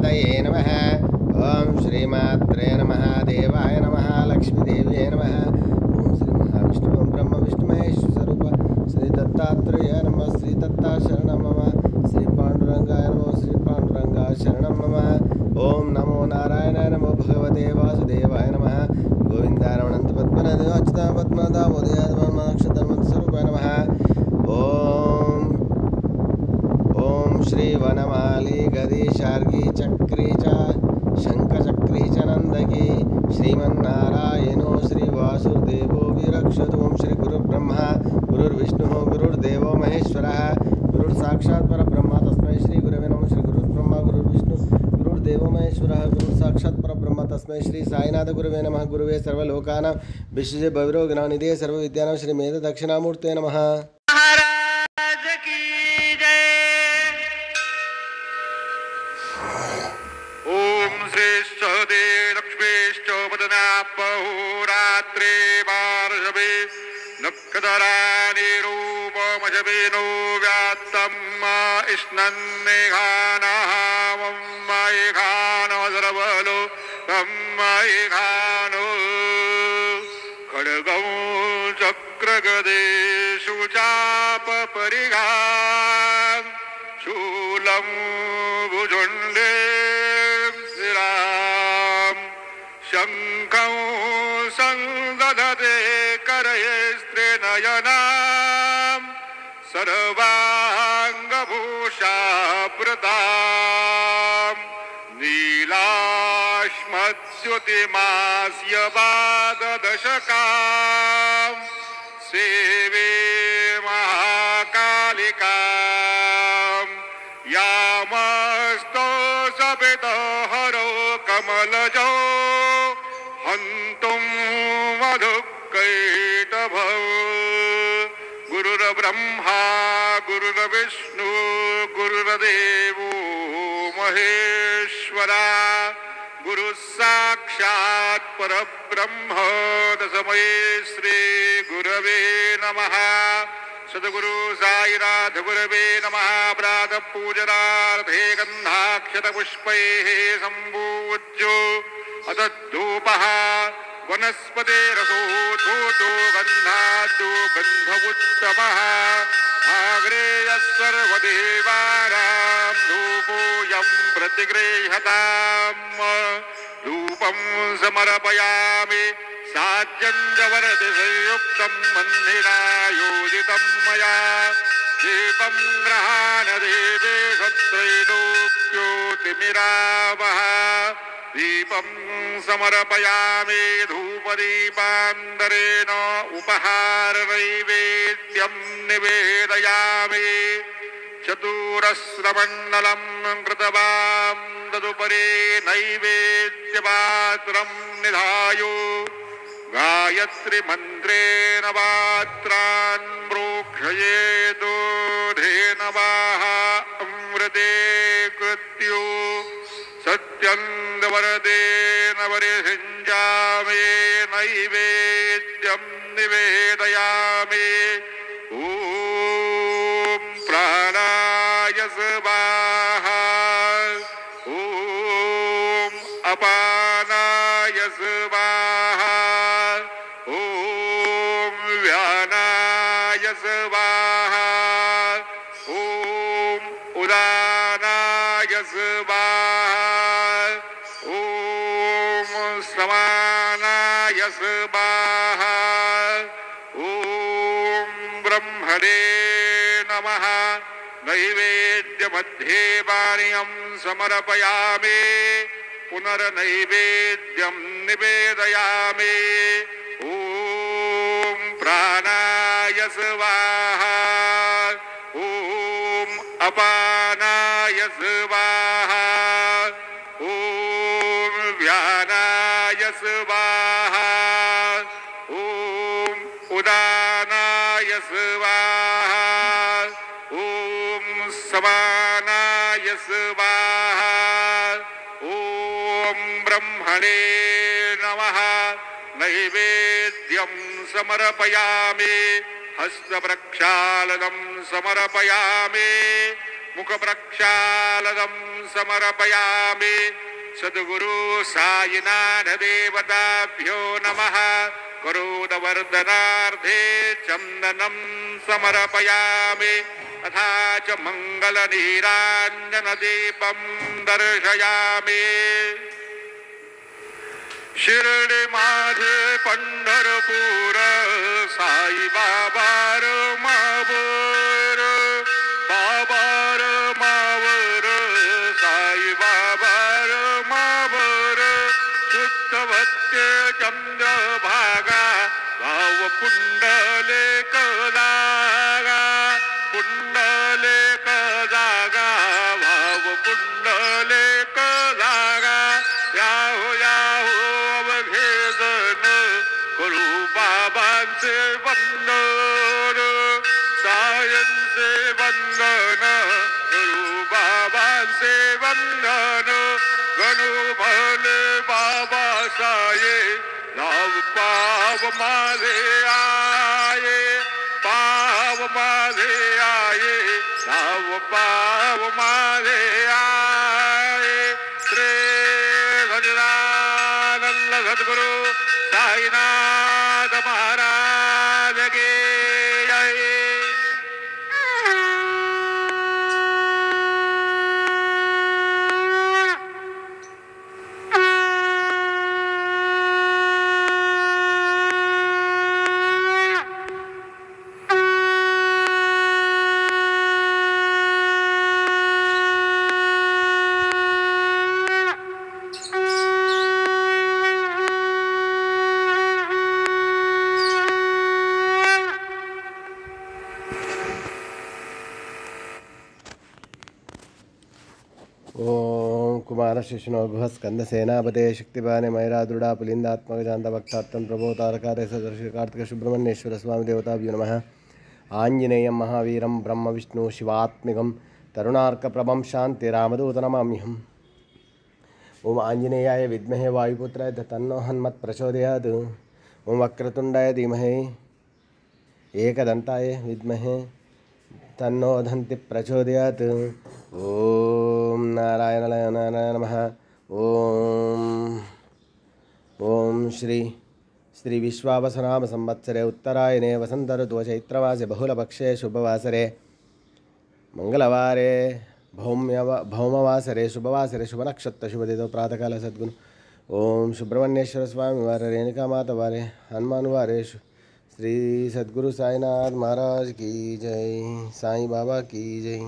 गणपतये नमः। ओम श्रीमात्रे नमः। देवाय नमः। लक्ष्मीदेव्यै नमः। ओम श्री महाविष्णु ब्रह्म विष्णु महेश्वर स्वरूप श्री दत्तात्रेय नमः। श्री दत्ता शरणं मम। श्री पांडुरंगाय नमः। श्री पांडुरंगाय शरणं मम। ओम नमो नारायणाय नमो भगवते वासुदेवाय नमः। गोविंदाय अनंत पद्मनाभाय अच्युताय पद्मनाभाय नक्षत्रमत्स्वरूपाय नमः। ओम श्री वनमाली गदी शार्गी चक्री च शंख चक्री च नंदकी श्रीमन्नारायणो श्री वासुदेवो विरक्षतु। ओम श्री गुरुर्ब्रह्मा गुरुर्विष्णुः गुरुर्देवो महेश्वरः गुरुर्साक्षात् परब्रह्म तस्मै श्री गुरवे नमः। श्री गुरुर्ब्रह्मा गुरुर्विष्णु गुरुर्देवो महेश्वरः गुरुर्साक्षात् परब्रह्म तस्मै श्री साईनाथ गुरवे नमः। गुरुवे सर्वलोकानां विश्वजे भविरोगिणानिधे सर्वविद्यानां श्री मेध दक्षिणामूर्ते नमः। रात्रे बारशवे नक्षत्रानिरूपमजवेनो व्यात्तम् इष्णन्नेघानामम्मयेघानवसरवलो तम्मयेघानो खड्गौ चक्रगदेषु चापपरिघा शूलं भुजुण्डे शङ्खं संदधते करये स्त्रीनयनां सर्वाङ्गभूषावृतां नीलाश्मद्युतिमास्य पाददशकां सेवे महाकालिकां यामस्तो सपितहरो कमलजो हन्तुं मधुकैटभौ गुरुर्ब्रह्मा गुरुर्विष्णु गुरुर्देवो महेश्वरा गुरुः साक्षात् परब्रह्म तस्मै श्री गुरवे नमः। सद्गुरु साईनाथ गुरवे नमः। प्रातः पूजनार्थे गन्धाक्षतपुष्पैः सम्पूज्यो अतद्धूपः वनस्पतिरसोद्धूतो गन्धाद्दो गन्ध उत्तमः आग्रेयः सर्वदेवानां धूपोऽयं प्रतिगृह्यताम्। धूपं समर्पयामि साज्यञ्जवरति संयुक्तं मन्दिरा योजितं मया दीपं ग्रहाणदेवे त्रैलोक्योतिमिरावः दीपं समर्पयामि धूपदीपान्तरेण उपहारनैवेद्यं निवेदयामि। चतुरस्रमण्डलं कृतवां तदुपरि नैवेद्यपात्रं निधाय गायत्रीमन्त्रेण पात्रान् प्रोक्षयेतो धेनवाः अमृते कृत्यो सत्यन्दवरदेन परिषिञ्चामि नैवेद्यं निवेदयामि। ॐ प्राणाय स्वाहा ॐ अपानाय स्वाहा ॐ व्यानाय स्वाहा ॐ उदानाय स्वाहा ॐ समानाय स्वाहा ॐ ब्रह्मणे नमः। नैवेद्यमध्ये पानीयं समर्पयामि पुनर्नैवेद्यं निवेदयामि। ॐ प्राणाय स्वाहा ॐ अपानाय स्वाहा ॐ व्यानाय स्वाहा ॐ उदानाय स्वाहा ॐ समानाय स्वाहा ॐ ब्रह्मणे नमः। नैवेद्यं समर्पयामि हस्तप्रक्षालनं समर्पयामि मुखप्रक्षालनं समर्पयामि सद्गुरु साईनाथ देवताभ्यो नमः करोदवर्धनार्थे चन्दनं समर्पयामि तथा च मङ्गलनीराञ्जनदीपं दर्शयामि शिर्डी माझे पंढरपूर साई बाबार मावर बाबार मावर साई बाबार मावर शुद्धवत्ते चंद्रभागा भाव पुंडलेक जागा पुंडलेक जागा भाव पुंडलेक जागा याहो याहो अवघेजन करू बाबांचे वंदन सायंचे वंदन करू बाबांचे वंदन गणू भले बाबा साये नाव पाव माझे आये पाव माझे आये नाव पाव माझे आये श्री सच्चिदानंद सद्गुरु साईनाथ महाराज की जय। ओम कुमार शिशुनोभः स्कंदसेनापते शक्तिपाने मैरादृढ़ा पुलिंदात्मक जान्तभक्तात्तं प्रभो तारकारे सदर्शि कार्तिक सुब्रह्मण्येश्वर स्वामी देवताभ्यो नमः। आञ्जनेयं महावीरं ब्रह्म विष्णु शिवात्मिकं तरुणार्कप्रभं शान्तिरामदूतनमाम्यहम्। ओम आञ्जनेयाय विद्महे वायुपुत्राय तन्नो हनुमत् प्रचोदयात्। ओम वक्रतुण्डाय धीमहि एकदन्ताय विद्महे तन्नो दन्ति प्रचोदयात्। ओम नारायण नारायण नमः। ओम श्री विश्वावसनाम संवत्सरे उत्तरायणे वसंत ऋतु चैत्रमासे बहुलपक्षे शुभवासरे मंगलवारे भौमवासरे शुभवासरे शुभनक्षत्र शुभदितो प्रातःकाल सद्गुरु ओम सुब्रह्मण्येश्वर स्वामी वारे रेणुका माता वारे हनुमान वारे श्री सद्गुरु साईनाथ महाराज की जय। साईं बाबा की जय।